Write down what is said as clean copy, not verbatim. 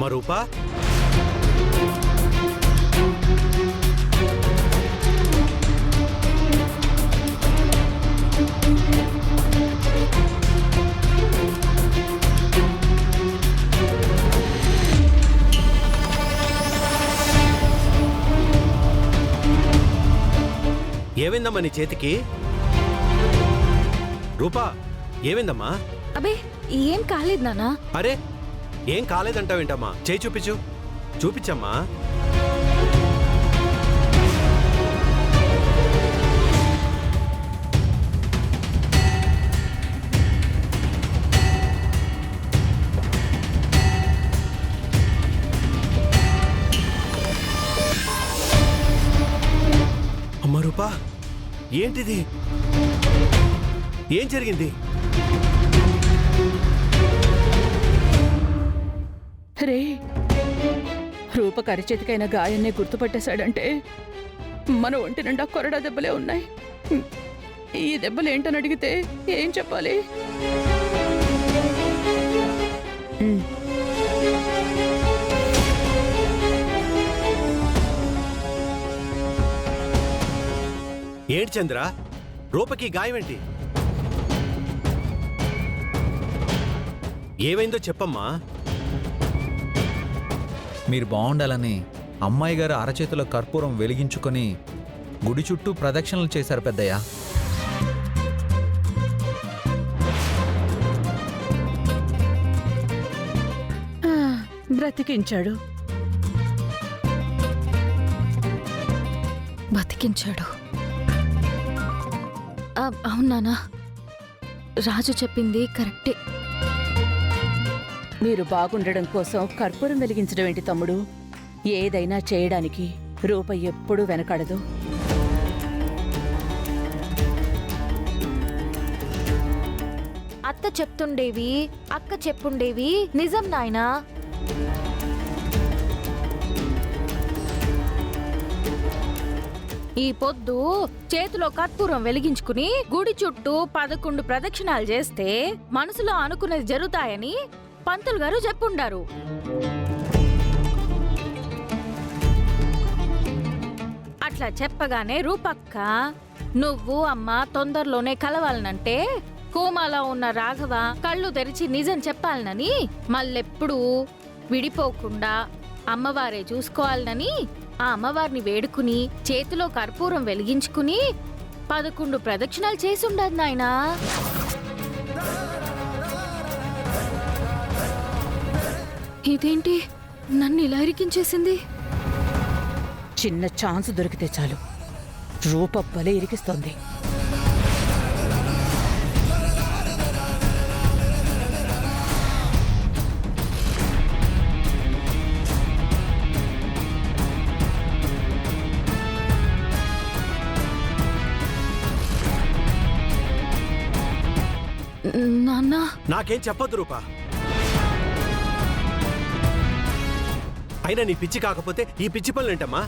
అమ్మ రూపా, ఏమైందమ్మా నీ చేతికి? రూపా ఏమైందమ్మా? అబే ఏం కాలేదు నానా. అరే ఏం కాలేదంటావేంటమ్మా? చేయి చూపించు, చూపించమ్మా. అమ్మ రూపా, ఏంటిది? ఏం జరిగింది? రే, రూపకు అరిచేతికైన గాయాన్ని గుర్తుపట్టేశాడంటే మన ఒంటి నిండా కొరడా దెబ్బలే ఉన్నాయి. ఈ దెబ్బలు ఏంటని అడిగితే ఏం చెప్పాలి? ఏంటి చంద్ర, రూపకి గాయమేంటి? ఏమైందో చెప్పమ్మా. మీరు బాగుండాలని అమ్మాయి గారు అరచేతిలో కర్పూరం వెలిగించుకొని గుడి చుట్టూ ప్రదక్షిణలు చేశారు పెద్దయ్య. బ్రతికించాడు. బతికించాడు. అవునానా, రాజు చెప్పింది కరెక్టే. మీరు బాగుండడం కోసం కర్పూరం వెలిగించడం ఏంటి తమ్ముడు? ఏదైనా చేయడానికి రూప ఎప్పుడూ వెనకడదు. అత్త చెప్తుండేవి, అక్క చెప్పుండేవి నిజం నాయనా. ఈ పొద్దు చేతిలో కర్పూరం వెలిగించుకుని గుడి చుట్టూ 11 ప్రదక్షిణాలు చేస్తే మనసులో అనుకునేది జరుగుతాయని పంతులు గారు చెప్పుండారు. అట్లా చెప్పగానే రూపక్క, నువ్వు అమ్మ తొందరలోనే కలవాలనంటే కోమాలో ఉన్న రాఘవ కళ్ళు తెరిచి నిజం చెప్పాలనని, మళ్ళెప్పుడు విడిపోకుండా అమ్మవారే చూసుకోవాలనని ఆ అమ్మవారిని వేడుకుని చేతిలో కర్పూరం వెలిగించుకుని 11 ప్రదక్షిణాలు చేసుండదు నాయనా. ఇదేంటి నన్ను ఇలా ఇరికించేసింది? చిన్న ఛాన్స్ దొరికితే చాలు రూప భలే ఇరికిస్తోంది. నాన్న, నాకేం చెప్పొద్దు రూపా. అయినా నీ పిచ్చి కాకపోతే ఈ పిచ్చి పనులేంటమ్మా?